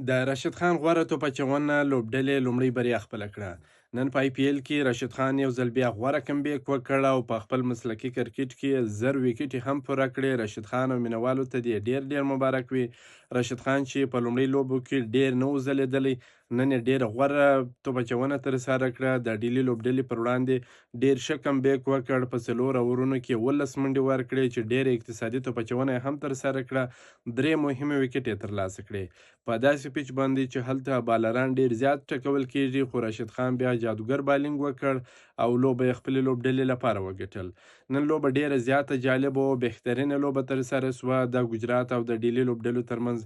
د راشد خان غوره توپ اچونه لوبډلې لومړۍ بریا خپله کړه. نن په آی پی ایل کې راشد خان یو ځل بیا غوره کمبیک وکړ او په خپل مسلکي کرکټ کې 1000 وکټې هم پوره کړې. راشد خان او مینوالو ته دې ډیر مبارک وي. راشد خان چې په لومړۍ لوبو کې ډیر نه و ځلېدلی، نن یې ډیره غوره توپ اچونه ترسره کړه. د ډیلي لوبډلې پر وړاندې ډیر ښه کمبیک وکړ. په 4 اورونو کې 11 منډې ورکړې چې ډیره اقتصادي توپ اچونه یې هم ترسره کړه. 3 مهمې وکټې یې ترلاسه کړې. په داسې پیچ باندې چې هلته بالران ډیر زیات ټکول کیږي، خو راشد خان بیا جادوګر بالینګ وکړ او لوبه یې خپلې لوبډلې لپاره وګټل. نن لوبه ډیره زیاته جالبه او بهترینه لوبه ترسره سوه. د ګجرات او د ډیلي لوبډلو ترمنځ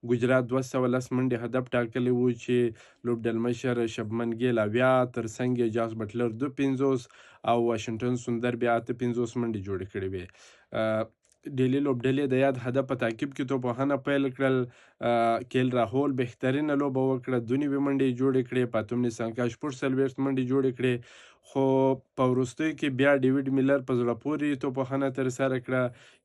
ګجرات 210 منډې هدف ټاکلی و چې لوبډلمشر شبمن ګیل 80، ترڅنګ یې جاس بټلر 250 او واشنګټن سوندر بیا 58 منډې جوړې کړې وې. ډیلي لوبډلې د یاد هدف په تعقیب کې توپوهنه پیل کړل. کیل راهول بهترینه لوبه وکړه، 2 منډې جوړې کړې. پاتوم نیسانکا 40 منډې جوړې کړې، خو په وروستیو کې بیا ډیوډ میلر په زړه پورې توپوهنه ترسره کړه.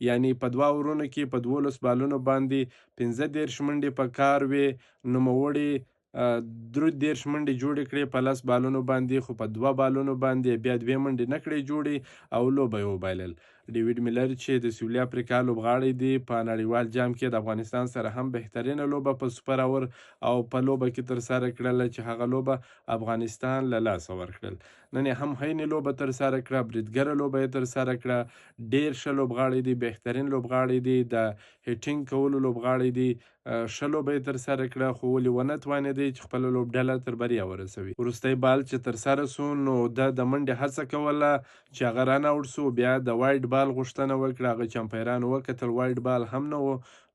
یعنی په 2 اورونو کې په 12 بالونو باندې 15 منډې په کار وې. نوموړي 33 منډې جوړې کړې په 10 بالونو باندې، خو په 2 بالونو باندې بیا 2 منډې نه کړې جوړې او لوبه یې وبایلل. ډیوډ میلر چې د سویلي افریقا لوبغاړی دی، په نړیوال جام کې د افغانستان سره هم بهترینه لوبه په سوپر اور او په لوبه کې ترسره کړله چې هغه لوبه افغانستان له لاسه ورکړل. نن یې هم هینې لوبه ترسره کړه، بریدګره لوبه یې ترسره کړه. ډیر ښه لوبغاړی دی، بهترین لوبغاړی دی، د هیټینګ کولو لوبغاړی دی. ښه لوبه یې ترسره کړه، خو ولې ونه توانېدی چې خپله لوبډله تر بریا ورسوي. وروستی بال چې ترسره سو نو ده د منډې هڅه کوله چې هغه رن آوټ سو. بیا د وایډ بال غوښتنه وکړه، هغه چې امپیرانو وکتل وایډ بال هم نه و،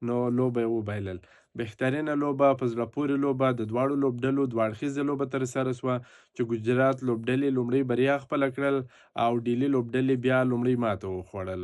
نو لوبه یې وبایلل. بهترینه لوبه، په زړه پورې لوبه د دواړو لوبډلو دوه اړخیزه لوبه ترسره سوه چې ګجرات لوبډلې لومړۍ بریا خپله کړل او ډیلي لوبډلې بیا لومړۍ ماته وخوړل.